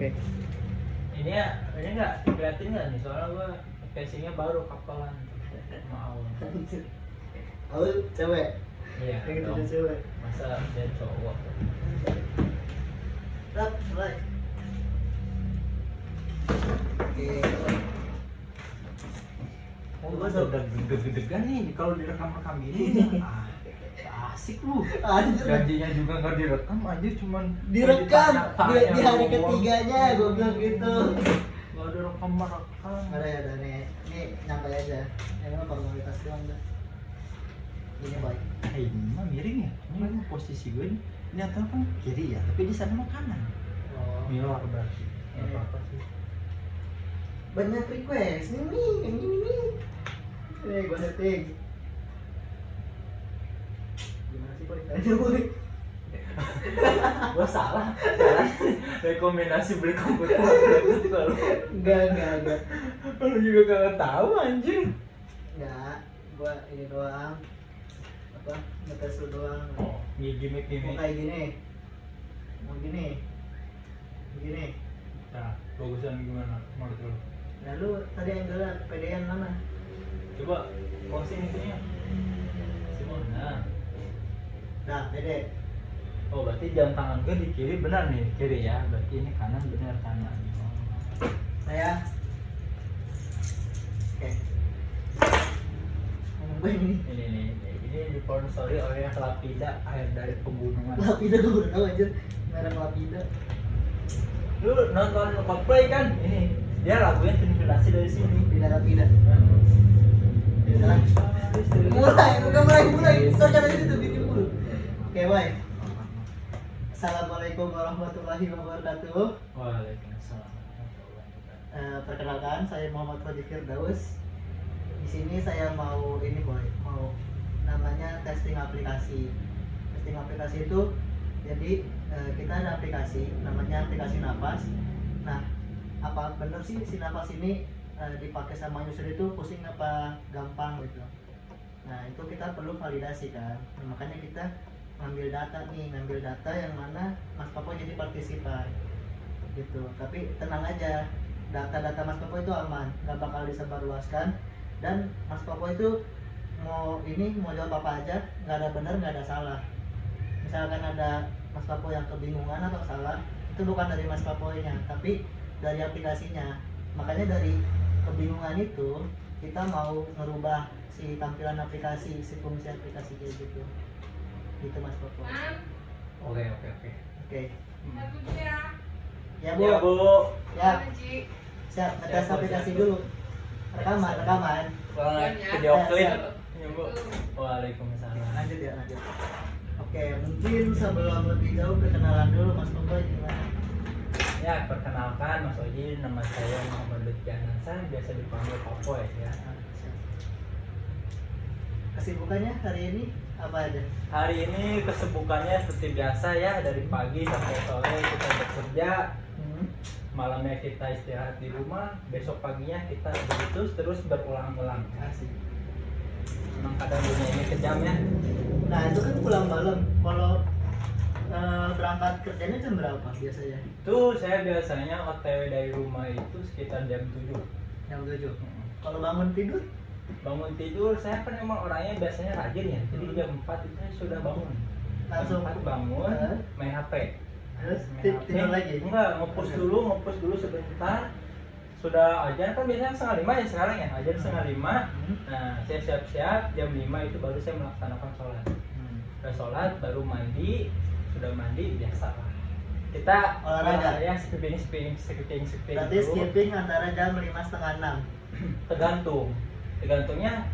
Oke. Ini ya, ini nggak diliatin nggak nih? Soalnya gua casingnya baru kapalan. Mau. Awal cewek. Iya. Yang itu dong. dia cewek. Masa dia cowok? Rat, mulai. Oke. Oh, udah gede-gedegan nih kalau direkam-rekam ini. Asik lu. Anjir. Janjinya juga nggak direkam aja, cuman Direkam ditanya-tanya di hari doang. ketiganya gue bilang gitu. Nggak ada rekam-rekam. Ada ya, ada nih. Ini nyantai aja. Yang mana formalitas doang dah. Ini baik. Ini mah miring ya. Ini mah posisi gue nih. Ini atas kan kiri ya, tapi di sana mah kanan. Oh. Mirror berarti. Ini. Apa sih? Banyak request ini yang ini nih. Ini gue setting. Gimana sih boy? Aduh boy. Gua salah. Rekomendasi beli komputer kalau Enggak. lu juga kagak tahu anjing. Enggak. Gua ini doang. Apa? Ngetes lu doang. Oh, gimmick Mau kayak gini. Mau gini. Begini. Nah, bagusan gimana menurut lu? Nah lu tadi angle pedean mana? Coba closing itunya. Simona. Nah, pede. Oh, berarti jam tangan gue di kiri benar nih, kiri ya. Berarti ini kanan benar kanan. Saya. Oke. Ngomong gue ini. Ini disponsori oleh Lapida, air dari pembunuhan. Lapida gue udah tahu aja. Merek Lapida. Lu nonton Coldplay kan? Ini dia lagunya terinspirasi dari sini. Beda Lapida. Mulai, bukan mulai. Soalnya dari situ bikin dulu. Oke, baik. Assalamualaikum warahmatullahi wabarakatuh. Waalaikumsalam. Perkenalkan, saya Muhammad Fadil Firdaus. Di sini saya mau namanya testing aplikasi. Testing aplikasi itu jadi kita ada aplikasi namanya aplikasi Nafas. Nah, apa bener sih si Nafas ini dipakai sama user itu pusing apa gampang gitu. Nah, itu kita perlu validasi kan. Nah, makanya kita ngambil data yang mana Mas Popo jadi partisipan gitu. Tapi tenang aja, data-data Mas Popo itu aman, nggak bakal disebarluaskan. Dan Mas Popo itu mau jawab apa aja, nggak ada benar nggak ada salah. Misalkan ada Mas Popo yang kebingungan atau salah, itu bukan dari Mas Popo-nya, tapi dari aplikasinya. Makanya dari kebingungan itu kita mau ngerubah si tampilan aplikasi, si fungsi aplikasi kayak gitu. Gitu Mas Popo. Oke. Oke. Ya, Ya Bu. Ya. Siap, ngetes aplikasi dulu. Rekaman. Video klip. Siap. Ya, Bu. Waalaikumsalam. Lanjut. Oke, mungkin sebelum lebih jauh perkenalan dulu Mas Popo gimana? Ya, perkenalkan Mas Oji, nama saya Muhammad Lutfi Anansa, biasa dipanggil Popoy ya. Siap. Kesibukannya hari ini apa aja? Hari ini kesibukannya seperti biasa ya, dari pagi sampai sore kita bekerja, malamnya kita istirahat di rumah, besok paginya kita begitu terus berulang-ulang. Asik. Memang kadang dunia ini kejam ya. Nah itu kan pulang malam. Kalau berangkat kerjanya jam berapa biasanya? Itu saya biasanya OTW dari rumah itu sekitar jam 7. Jam 7. Kalau bangun tidur? Bangun tidur, saya kan emang orangnya biasanya rajin ya. Jadi jam 4 itu saya sudah bangun. Langsung Jam 4 bangun, main HP. Terus Main HP. tidur lagi? Enggak, nge-push dulu sebentar. Sudah ajan kan biasanya 4:30 ya sekarang ya. Ajan 4:30. Nah, saya siap-siap jam 5 itu baru saya melaksanakan sholat. Udah sholat, baru mandi. Sudah mandi, biasa lah. Kita olahraga ya skipping berarti dulu. skipping antara jam 5:30, 6. Tergantungnya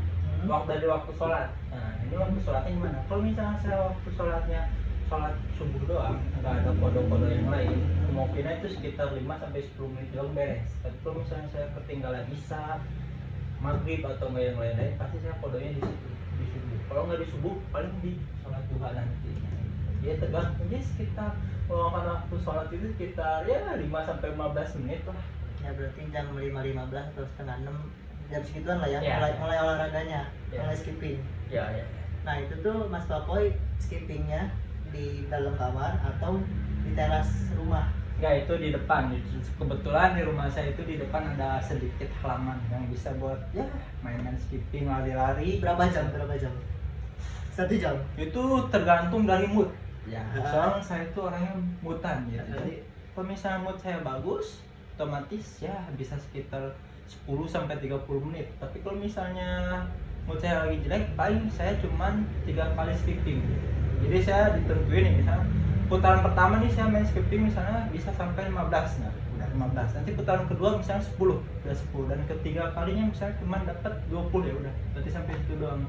dari waktu sholat. Nah, ini waktu sholatnya gimana? Kalau misalnya saya waktu sholatnya sholat subuh doang, nggak ada kode-kode yang lain, kemungkinan itu sekitar 5-10 menit doang beres. Tapi kalau misalnya saya ketinggalan isya, maghrib atau nggak yang lain-lain, pasti saya kodenya di situ, di subuh. Kalau nggak di subuh, paling di sholat duha nanti. Ya tergantungnya sekitar meluangkan waktu sholat itu sekitar ya 5-15 menit lah. Ya berarti jam 5:15 atau setengah 6, jam segituan lah ya, Ya. mulai olahraganya, Ya. mulai skipping. Ya. Nah itu tuh Mas Papoy skippingnya di dalam kamar atau di teras rumah? Enggak, itu di depan. Kebetulan di rumah saya itu di depan ada sedikit halaman yang bisa buat ya main-main skipping, lari-lari. Berapa jam? 1 jam. Itu tergantung dari mood. Ya, Ah. soalnya saya itu orangnya moodan gitu. Jadi kalau misalnya mood saya bagus, otomatis ya bisa sekitar 10 sampai 30 menit. Tapi kalau misalnya mood saya lagi jelek, paling saya cuman 3 kali skipping. Jadi saya ditentuin nih, misalnya putaran pertama nih saya main skipping misalnya bisa sampai 15. Nah, udah 15. Nanti putaran kedua misalnya 10, udah 10, dan ketiga kalinya misalnya cuma dapat 20, ya udah. Berarti sampai situ doang.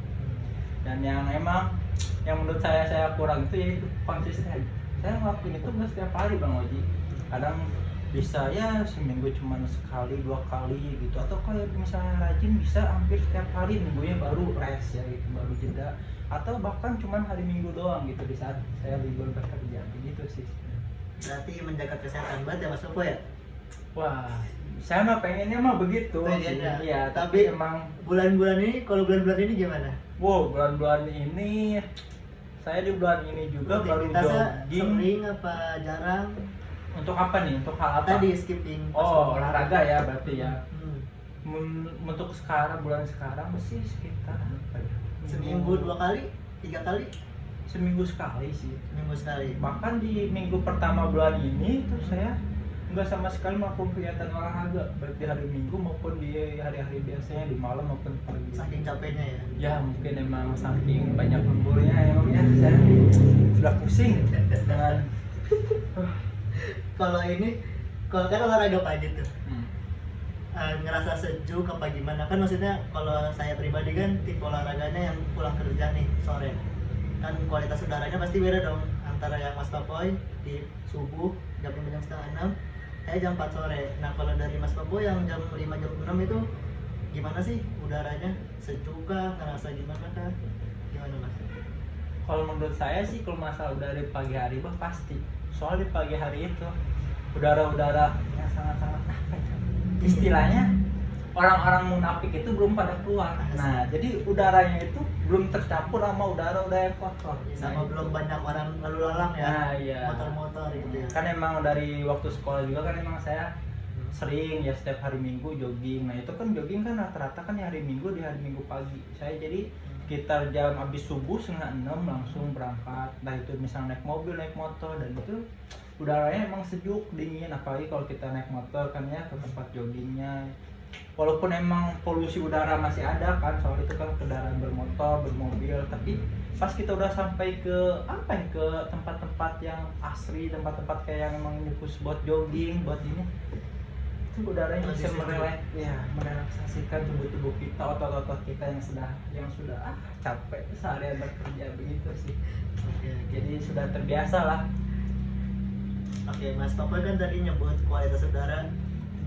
Dan yang emang yang menurut saya kurang itu yaitu konsisten. Saya ngelakuin itu nggak setiap hari Bang Oji. Kadang bisa ya seminggu cuma sekali 2 kali gitu, atau kalau misalnya rajin bisa hampir setiap hari, minggunya baru rest ya gitu, baru jeda, atau bahkan cuma hari Minggu doang gitu di saat saya libur bekerja begitu sih. Berarti menjaga kesehatan banget ya Mas Popo ya. Wah, saya mah pengennya mah begitu sih. Pengennya. Iya, Tapi tapi emang bulan-bulan ini, kalau bulan-bulan ini gimana? wow, bulan-bulan ini saya di bulan ini juga baru Aktivitasnya jogging. sering apa jarang? Untuk apa nih? Untuk hal apa? Tadi skipping. Oh, olahraga ya berarti ya. Hmm. Untuk sekarang, bulan sekarang sih sekitar apa ya? Seminggu 2 kali, 3 kali, Seminggu sekali sih. seminggu sekali. Bahkan di minggu pertama bulan ini tuh saya nggak sama sekali melakukan kegiatan olahraga, baik di hari Minggu maupun di hari-hari biasanya, di malam maupun pagi. Saking capeknya ya. Ya mungkin emang saking banyak lemburnya emangnya saya sudah pusing dengan Kalau ini, kalau kan olahraga pagi tuh, hmm. ngerasa sejuk apa gimana? Kan maksudnya kalau saya pribadi kan tipe olahraganya yang pulang kerja nih sore. Kan kualitas udaranya pasti beda dong antara yang Mas Papoy di subuh jam 5 jam setengah 6, saya jam 4 sore. Nah kalau dari Mas Papoy yang jam 5 jam 6 itu gimana sih udaranya? Sejuk kah? Ngerasa gimana kah? Gimana Mas? Kalau menurut saya sih kalau masalah udara di pagi hari mah pasti. Soal di pagi hari itu udara-udara yang sangat-sangat apa ya? Istilahnya orang-orang munafik itu belum pada keluar. Nah, jadi udaranya itu belum tercampur sama udara-udara yang kotor. Sama Nah, belum banyak orang lalu lalang ya, Nah, iya. motor-motor gitu ya. Kan emang dari waktu sekolah juga kan emang saya sering ya setiap hari Minggu jogging. Nah itu kan jogging kan rata-rata kan di hari Minggu pagi. Saya jadi sekitar jam habis subuh 5:30 langsung berangkat. Nah itu misalnya naik mobil, naik motor, dan itu udaranya emang sejuk, dingin. Apalagi kalau kita naik motor kan ya ke tempat joggingnya. Walaupun emang polusi udara masih ada kan, soal itu kan kendaraan bermotor, bermobil, tapi pas kita udah sampai ke apa ya, ke tempat-tempat yang asri, tempat-tempat kayak yang emang khusus buat jogging, buat ini, itu udaranya bisa merelaksasikan tubuh kita, otot-otot kita yang sudah capek seharian bekerja begitu sih. Oke. Jadi sudah terbiasa lah. Oke, Mas Papa kan tadi nyebut kualitas udara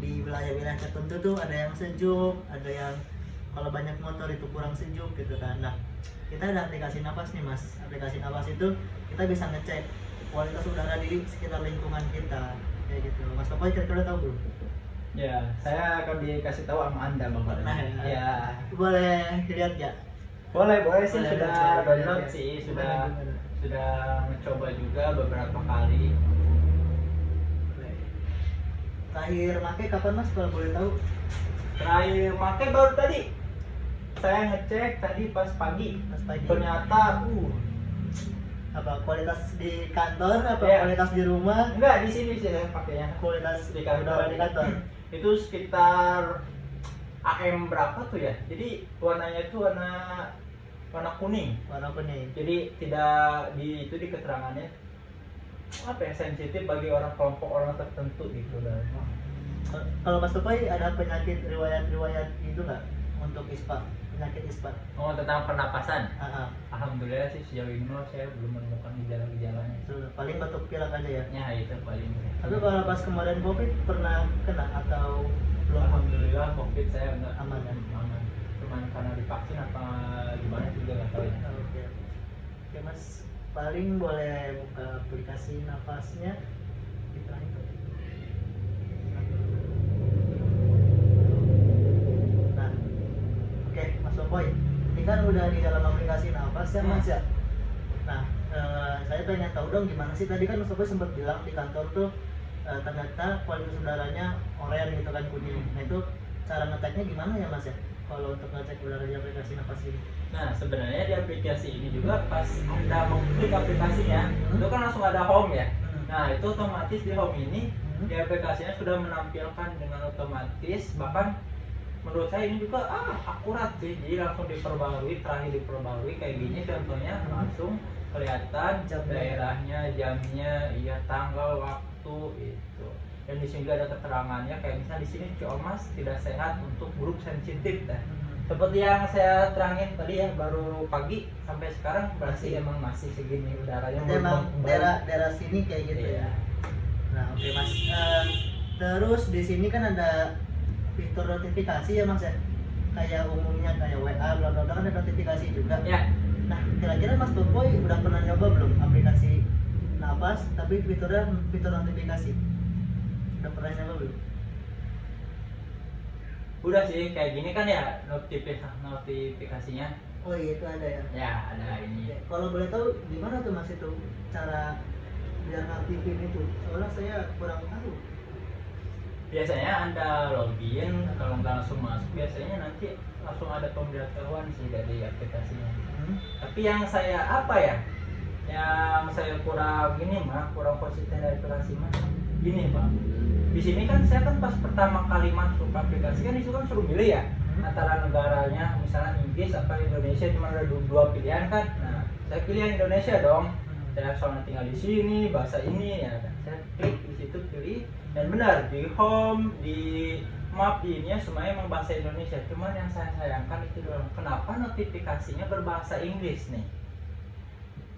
di wilayah-wilayah tertentu tuh ada yang sejuk, ada yang kalau banyak motor itu kurang sejuk gitu kan. Nah, kita ada aplikasi napas nih Mas. Aplikasi napas itu kita bisa ngecek kualitas udara di sekitar lingkungan kita kayak gitu. Mas Papa kira-kira tahu belum? Ya, saya akan dikasih tahu sama Anda Bang. Nah, Ya. boleh lihat ya? Boleh sih, Boleh, sudah coba download lihat ya. sih, Gimana? sudah mencoba juga beberapa kali. Terakhir pakai kapan Mas kalau boleh tahu? Terakhir pakai baru tadi. Saya ngecek tadi pas pagi. Mas pagi. Ternyata Apa kualitas di kantor apa Iya. kualitas di rumah? enggak, di sini sih saya pakainya. Kualitas Di kantor. udara di kantor. Itu sekitar AM berapa tuh ya? Jadi warnanya itu warna kuning. Warna kuning. Jadi tidak di keterangannya apa ya, sensitif bagi kelompok orang tertentu gitu. Dan Kalau Mas Tupai ada penyakit riwayat itu nggak untuk ISPA, penyakit ISPA? tentang pernapasan, Ah, alhamdulillah sih sejauh ini saya belum menemukan gejala-gejalanya. itu paling batuk pilek aja ya. Ya itu paling. Tapi kalau pas kemarin COVID pernah kena atau belum? Alhamdulillah COVID saya enggak Aman ya? aman. Cuman karena divaksin apa gimana juga nggak tahu ya. Oke. Oke Mas, paling boleh buka aplikasi nafasnya. Nah, oke Mas Boy, ini kan udah di dalam aplikasi nafas ya Mas ya. Nah, saya pengen tahu dong gimana sih tadi kan Mas Boy sempat bilang di kantor tuh ternyata kualitas udaranya oranye gitu kan, kuning. Nah itu cara ngeceknya gimana ya Mas ya? Kalau untuk ngecek udara di aplikasi Napas ini? Nah, sebenarnya di aplikasi ini juga pas Anda mengklik aplikasinya, itu kan langsung ada home ya. Nah, itu otomatis di home ini di aplikasinya sudah menampilkan dengan otomatis, bahkan menurut saya ini juga akurat sih. Jadi langsung diperbarui, terakhir diperbarui kayak gini contohnya, langsung kelihatan daerahnya, jamnya, iya, tanggal, waktu itu. Dan di sini juga ada keterangannya kayak misalnya di sini Ciomas tidak sehat untuk grup sensitif dah. Seperti yang saya terangin tadi ya, baru pagi sampai sekarang berarti emang masih segini udaranya. Jadi emang daerah sini kayak gitu Iya. ya. Nah oke Mas. Terus di sini kan ada fitur notifikasi ya Mas ya. Kayak umumnya kayak WA, bla bla bla, kan ada notifikasi juga. Ya, Nah kira-kira Mas Boboy udah pernah nyoba belum aplikasi Napas tapi fitur notifikasi? Udah pernah nyoba belum? udah sih kayak gini kan ya notifikasinya. Oh iya itu ada ya. Ya, ada ini. Oke, kalau boleh tahu gimana tuh Mas itu cara biar ngaktifin itu? Soalnya saya kurang tahu. Biasanya Anda login, kalau nggak langsung masuk, biasanya nanti langsung ada pemberitahuan sih dari aplikasinya. Tapi yang saya yang saya kurang konsisten dari aplikasi mah, gini Pak. Di sini kan saya kan pas pertama kali masuk aplikasi kan itu kan suruh milih ya antara negaranya, misalnya Inggris apa Indonesia, cuma ada dua pilihan kan. Nah, saya pilih yang Indonesia dong. Saya soalnya tinggal di sini, bahasa ini ya kan. Saya klik di situ pilih dan benar di home, di map, di ininya semuanya emang bahasa Indonesia. Cuman yang saya sayangkan itu doang. Kenapa notifikasinya berbahasa Inggris nih?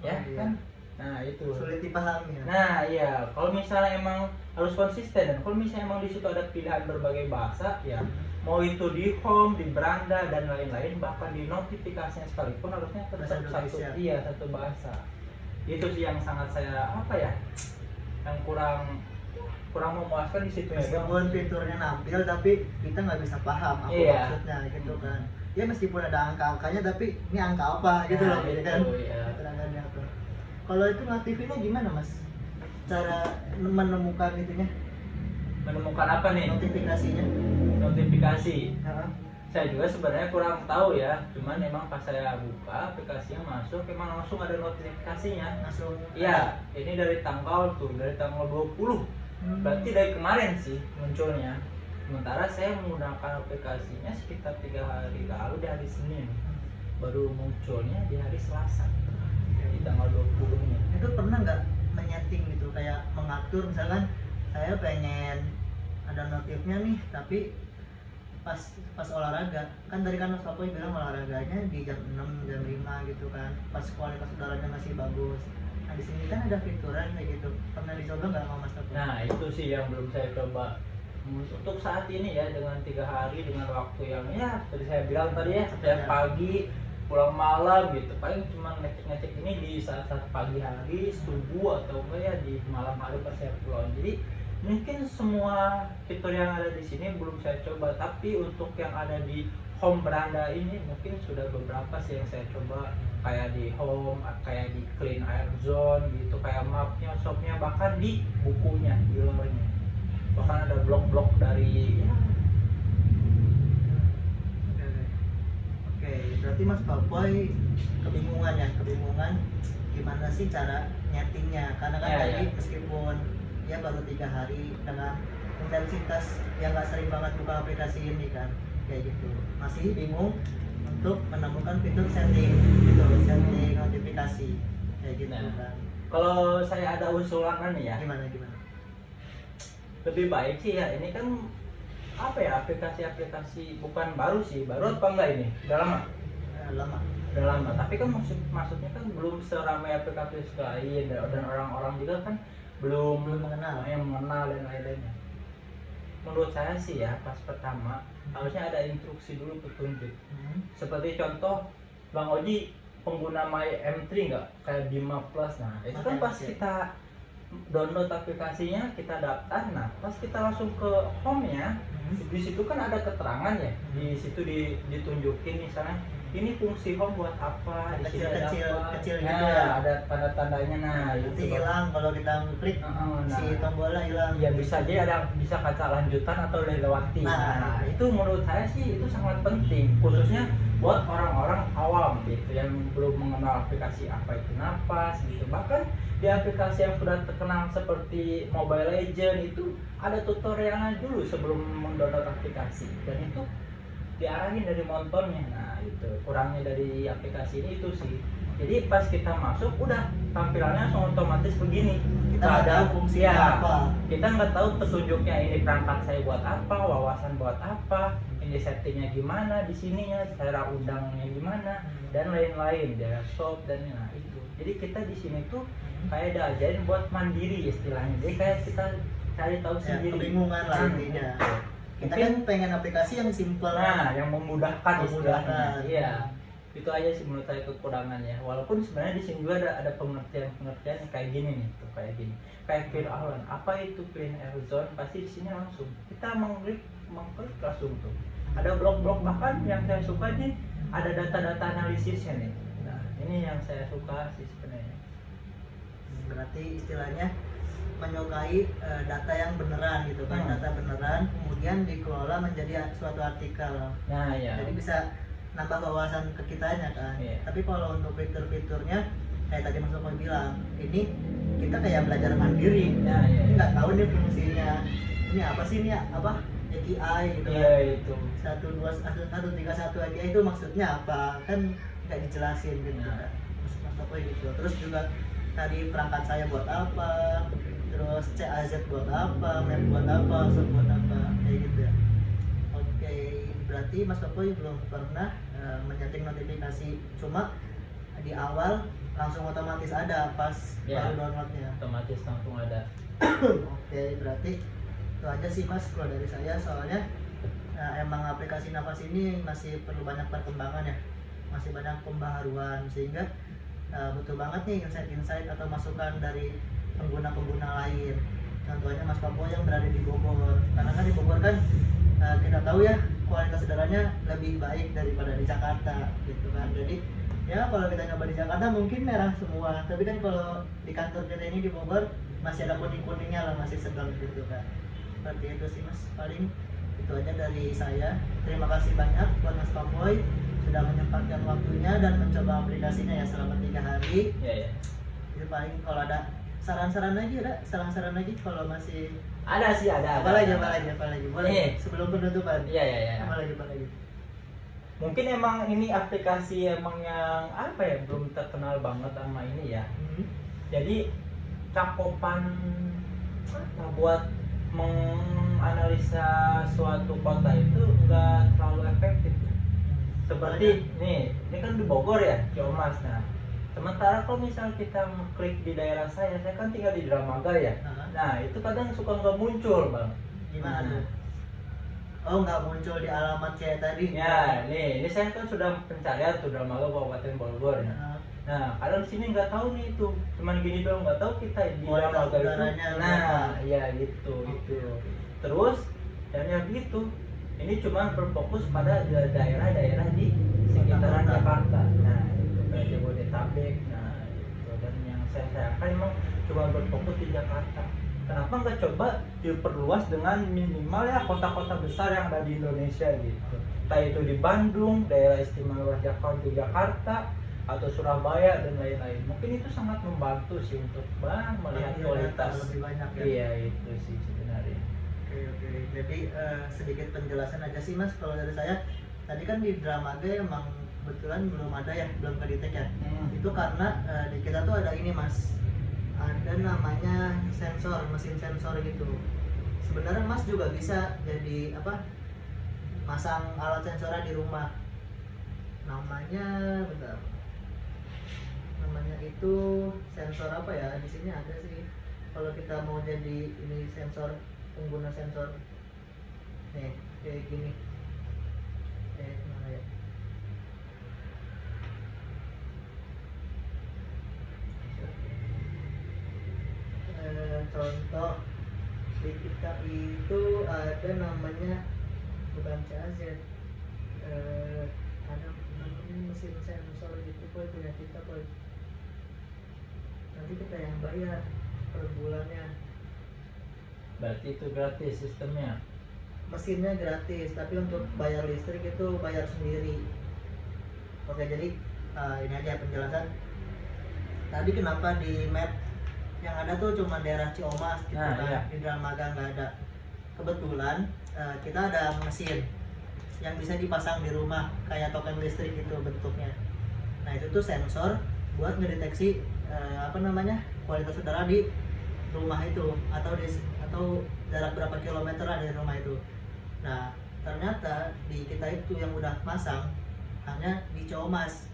Ya Oh, iya. kan? Nah, itu. Sulit dipahami ya. Nah, iya, kalau misalnya emang harus konsisten dan kalau misalnya emang di situ ada pilihan berbagai bahasa, ya mau itu di home, di beranda dan lain-lain, bahkan di notifikasinya sekalipun harusnya Bahasa tetap Indonesia. satu bahasa. Itu sih yang sangat saya yang kurang memuaskan di situ ya. Meskipun fiturnya nampil tapi kita nggak bisa paham apa Iya. maksudnya gitu kan. Ya meskipun ada angka-angkanya tapi ini angka apa gitu Nah, loh gitu itu, kan. ya. Keterangannya apa. Kalau itu ngaktifinnya gimana Mas? Cara menemukan itunya, Menemukan apa nih? notifikasinya? Notifikasi. Heeh. Saya juga sebenarnya kurang tahu ya, cuman emang pas saya buka aplikasinya masuk emang langsung ada notifikasinya. Langsung. Iya, ini dari tanggal 20. Berarti dari kemarin sih munculnya. Sementara saya menggunakan aplikasinya sekitar 3 hari lalu, di hari Senin. Baru munculnya di hari Selasa, di tanggal 20-nya. Itu pernah nggak menyeting gitu kayak mengatur misalkan saya pengen ada notifnya nih tapi pas olahraga kan tadi kan Mas Papoy bilang olahraganya di jam 6 jam 5 gitu kan, pas kualitas udaranya masih bagus. Nah di sini kan ada fituran kayak gitu, pernah dicoba nggak sama Mas Papoy? Nah, itu sih yang belum saya coba. Untuk saat ini ya, dengan 3 hari dengan waktu yang ya seperti saya bilang tadi ya, setiap pagi pulang malam gitu, paling cuma ngecek ini di saat pagi hari, subuh atau enggak ya di malam hari pas saya pulang. Jadi mungkin semua fitur yang ada di sini belum saya coba, tapi untuk yang ada di home beranda ini mungkin sudah beberapa sih yang saya coba, kayak di home, kayak di clean air zone gitu, kayak mapnya, shopnya, bahkan di bukunya, di lembarnya, bahkan ada blok-blok dari ya. Oke, berarti Mas Papoy kebingungan gimana sih cara nyetingnya, karena kan Ya, tadi ya. meskipun ya baru 3 hari dengan intensitas yang nggak sering banget buka aplikasi ini kan kayak gitu, masih bingung untuk menemukan fitur setting gitu, setting notifikasi kayak gitu Nah. kan. Kalau saya ada usulan nih ya, Gimana lebih baik sih ya, ini kan aplikasi bukan baru sih, baru apa enggak ini? Udah lama? lama Udah lama, tapi kan maksudnya kan belum seramai aplikasi lain, dan orang-orang juga kan belum mengenal. yang mengenal dan lain-lainnya. Menurut saya sih ya, pas pertama harusnya ada instruksi dulu, petunjuk. Seperti contoh Bang Oji pengguna My M3 nggak, kayak Bima Plus. Nah itu kan pas kita download aplikasinya, kita daftar, nah pas kita langsung ke home nya, di situ kan ada keterangan ya, di situ ditunjukin misalnya ini fungsi home buat apa, di sini ada Kecil-kecil- apa. kecil Nah, gitu ya. ada tanda-tandanya. Nah, Nanti itu. hilang kalau kita klik Nah, si tombolnya hilang. ya bisa aja ada bisa kaca lanjutan atau dilewati. Nah, Itu menurut saya sih itu sangat penting, khususnya buat orang-orang awam gitu yang belum mengenal aplikasi apa itu Napas gitu. Bahkan di aplikasi yang sudah terkenal seperti Mobile Legend itu ada tutorialnya dulu sebelum mendownload aplikasi, dan itu diarahin dari montonnya. Nah, itu kurangnya dari aplikasi ini itu sih. Jadi pas kita masuk udah tampilannya langsung otomatis begini. Kita Nggak nggak tahu fungsinya ya, apa. kita nggak tahu petunjuknya ini perangkat saya buat apa, wawasan buat apa, ini settingnya gimana, di sininya cara undangnya gimana, dan lain-lain, dia shop dan nah itu. Jadi kita di sini tuh kayak diajarin buat mandiri istilahnya. Jadi kayak kita cari tahu Ya, sendiri. kebingungan lah intinya. Kita kan pengen aplikasi yang simple. Nah, yang memudahkan istilahnya. Memudahkan. Iya. Itu aja sih menurut saya kekurangannya. Walaupun sebenarnya di sini juga ada pengertian-pengertian yang kayak gini nih, tuh kayak gini. Kayak clear island. Apa itu clean air zone? Pasti di sini langsung. Kita mengklik langsung tuh. Ada blok-blok, bahkan yang saya suka nih ada data-data analisisnya nih. Nah, ini yang saya suka sih sebenarnya. Berarti istilahnya menyukai data yang beneran gitu kan, data beneran kemudian dikelola menjadi suatu artikel. Nah, ya. Jadi bisa nambah wawasan ke kitanya kan. Iya. Tapi kalau untuk fitur-fiturnya kayak tadi Mas Lukman bilang, ini kita kayak belajar mandiri. Nah, ya. Ini nggak tahu nih fungsinya. Ini apa sih, ini apa? API gitu kan. Iya, itu. 131 API itu maksudnya apa? Kan nggak dijelasin gitu Nah. kan. Mas apa gitu. Terus juga tadi perangkat saya buat apa? Terus CAZ buat apa? Map buat apa? Source buat apa? Kayak gitu ya. Oke, berarti Mas Topoy belum pernah menyeting notifikasi, cuma di awal langsung otomatis ada pas Ya. baru downloadnya. Otomatis langsung ada. Oke, berarti itu aja sih Mas kalau dari saya, soalnya emang aplikasi Napas ini masih perlu banyak perkembangan ya, masih banyak pembaharuan, sehingga butuh banget nih insight-insight atau masukan dari pengguna-pengguna lain. Contohnya Mas Papo yang berada di Bogor, karena kan di Bogor kan kita tahu ya kualitas udaranya lebih baik daripada di Jakarta gitu kan. Jadi ya kalau kita nyoba di Jakarta mungkin merah semua, tapi kan kalau di kantor kita ini di Bogor masih ada kuning-kuningnya lah, masih sedang gitu kan. Seperti itu sih Mas, paling itu aja dari saya. Terima kasih banyak buat Mas Papoy sudah menyempatkan waktunya dan mencoba aplikasinya ya selama 3 hari. Iya, ya. Itu paling kalau ada saran-saran lagi, kalau masih Ada sih, ada. apa lagi boleh Nih. sebelum penutupan. Iya, iya, iya. Apa lagi Mungkin emang ini aplikasi emang yang apa ya, belum terkenal banget sama ini ya. Jadi cakupan apa, buat menganalisa suatu kota itu nggak terlalu efektif. Seperti nih, ini kan di Bogor ya, Ciomas. Nah, sementara kalau misal kita klik di daerah saya kan tinggal di Dramaga ya. Nah, itu kadang suka nggak muncul, Bang. Gimana Nah. tuh? Oh, nggak muncul di alamat kayak tadi. Ya, ini saya kan sudah pencarian tuh Dramaga Kabupaten Bogor ya. Nah, kalau di sini nggak tahu nih itu, cuman gini doang, nggak tahu kita di Kualitas Dramaga itu. udaranya Nah, berapa? ya gitu, itu. Terus dan yang gitu, ini cuma berfokus pada daerah-daerah di sekitaran Kota-kota. Jakarta. Nah, itu kayak Jabodetabek. Nah, itu dan yang saya sayangkan memang cuma berfokus di Jakarta. Kenapa nggak coba diperluas dengan minimal ya kota-kota besar yang ada di Indonesia gitu. Entah itu di Bandung, daerah istimewa Jakarta, atau Surabaya dan lain-lain. Mungkin itu sangat membantu sih untuk melihat kualitas. lebih banyak ya. Iya, itu sih sebenarnya. Oke. Jadi sedikit penjelasan aja sih Mas kalau dari saya. Tadi kan di Dramaga emang kebetulan belum ada ya, belum kedetek ya. Itu karena di kita tuh ada ini Mas, ada namanya sensor, mesin sensor gitu. Sebenarnya Mas juga bisa jadi apa, masang alat sensornya di rumah. Namanya bentar, namanya itu sensor apa ya, di sini ada sih. Kalau kita mau jadi ini sensor, pengguna sensor nih kayak gini, mana ya, contoh di kita itu ada namanya, bukan CAZ, ada ini mesin sensor gitu boy punya kita boy, nanti kita yang bayar per bulannya. Berarti itu gratis sistemnya. Mesinnya gratis tapi untuk bayar listrik itu bayar sendiri. Oke, jadi ini aja penjelasan tadi kenapa di map yang ada tuh cuma daerah Ciomas gitu Nah, kan, iya. di Dramaga nggak ada. Kebetulan kita ada mesin yang bisa dipasang di rumah kayak token listrik gitu bentuknya. Nah itu tuh sensor buat ngedeteksi kualitas udara di rumah itu atau jarak berapa kilometer dari rumah itu. Nah ternyata di kita itu yang udah pasang hanya di Ciomas,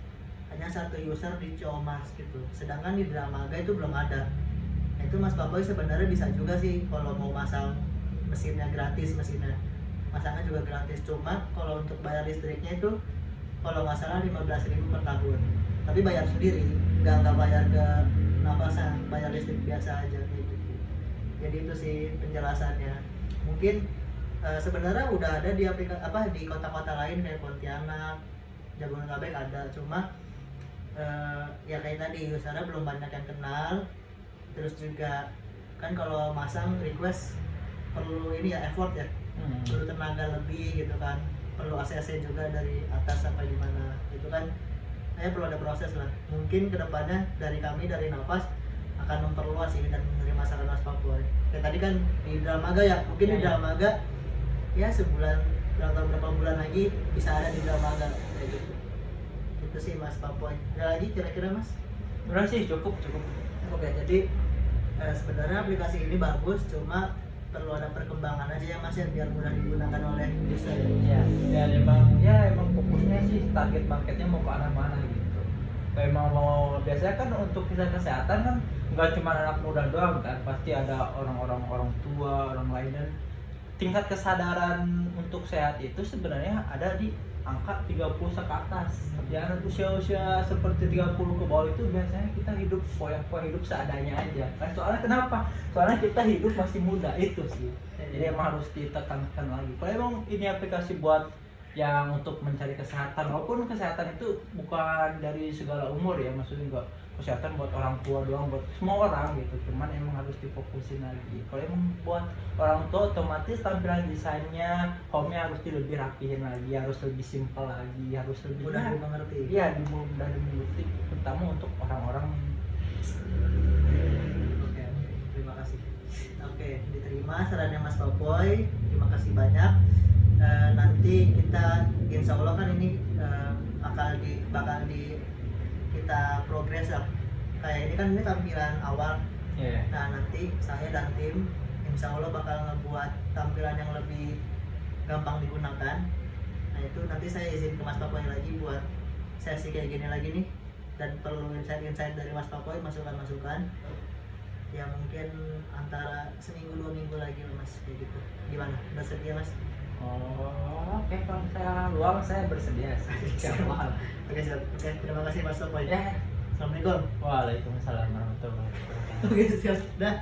hanya satu user di Ciomas gitu, sedangkan di Dramaga itu belum ada. Nah, itu Mas Baboy sebenarnya bisa juga sih kalau mau masang mesinnya gratis, mesinnya masangnya juga gratis, cuma kalau untuk bayar listriknya itu kalau nggak salah 15.000 per tahun, tapi bayar sendiri, nggak bayar ke napasan, bayar listrik biasa aja kayak gitu. Jadi itu sih penjelasannya. Mungkin sebenarnya udah ada di di kota-kota lain kayak Pontianak, Jabodetabek ada, cuma ya kayak tadi usaha belum banyak yang kenal. Terus juga kan kalau masang request perlu ini ya effort ya, perlu tenaga lebih gitu kan, perlu ACC juga dari atas sampai gimana gitu kan, kayak perlu ada proses lah. Mungkin kedepannya dari kami dari Nafas akan memperluas ini dan menerima saran Mas Baboy. Kayak tadi kan di Dramaga ya, mungkin di Dramaga ya sebulan berapa bulan lagi bisa ada di Dramaga kayak gitu. Itu sih Mas Baboy. Ada lagi kira-kira Mas? Udah sih cukup. Oke, jadi sebenarnya aplikasi ini bagus, cuma perlu ada perkembangan aja ya Mas ya, biar mudah digunakan oleh user. Ya emang fokusnya sih target marketnya mau ke arah mana gitu. Kayak mau biasanya kan untuk kesehatan kan nggak cuma anak muda doang kan, pasti ada orang tua, orang lain, dan tingkat kesadaran untuk sehat itu sebenarnya ada di angka 30 ke atas. Ya usia seperti 30 ke bawah itu biasanya kita hidup hidup seadanya aja kan, soalnya kenapa? Soalnya kita hidup masih muda itu sih. Jadi emang harus ditekankan lagi. Kalau emang ini aplikasi buat yang untuk mencari kesehatan, walaupun kesehatan itu bukan dari segala umur ya, maksudnya enggak kesehatan buat orang tua doang, buat semua orang gitu, cuman emang harus difokusin lagi. Kalau emang buat orang tua otomatis tampilan desainnya, home-nya harus lebih rapihin lagi, harus lebih simpel lagi, harus lebih Mudah dimengerti. Iya, mudah dimengerti, terutama untuk orang-orang. Oke, terima kasih. Oke, diterima sarannya Mas Baboy, terima kasih banyak. Nanti kita insya Allah kan ini bakal di kita progres lah. Kayak ini kan ini tampilan awal. Nah nanti saya dan tim insya Allah bakal ngebuat tampilan yang lebih gampang digunakan. Nah itu nanti saya izin ke Mas Baboy lagi buat sesi kayak gini lagi nih, dan perlu insight dari Mas Baboy, masukan-masukan ya, mungkin antara seminggu 2 minggu lagi lah Mas, kayak gitu. Gimana, bersedia Mas? Oke, kalau saya luang saya bersedia. Oke siap. Oke, terima kasih Mas Baboy. Ya. Assalamualaikum. Waalaikumsalam warahmatullahi wabarakatuh. Oke siap, dah.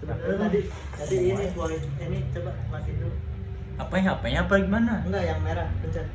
Sebenarnya tadi ini poin ini coba matiin dulu. Apa HP-nya apa gimana? Enggak, yang merah pencet.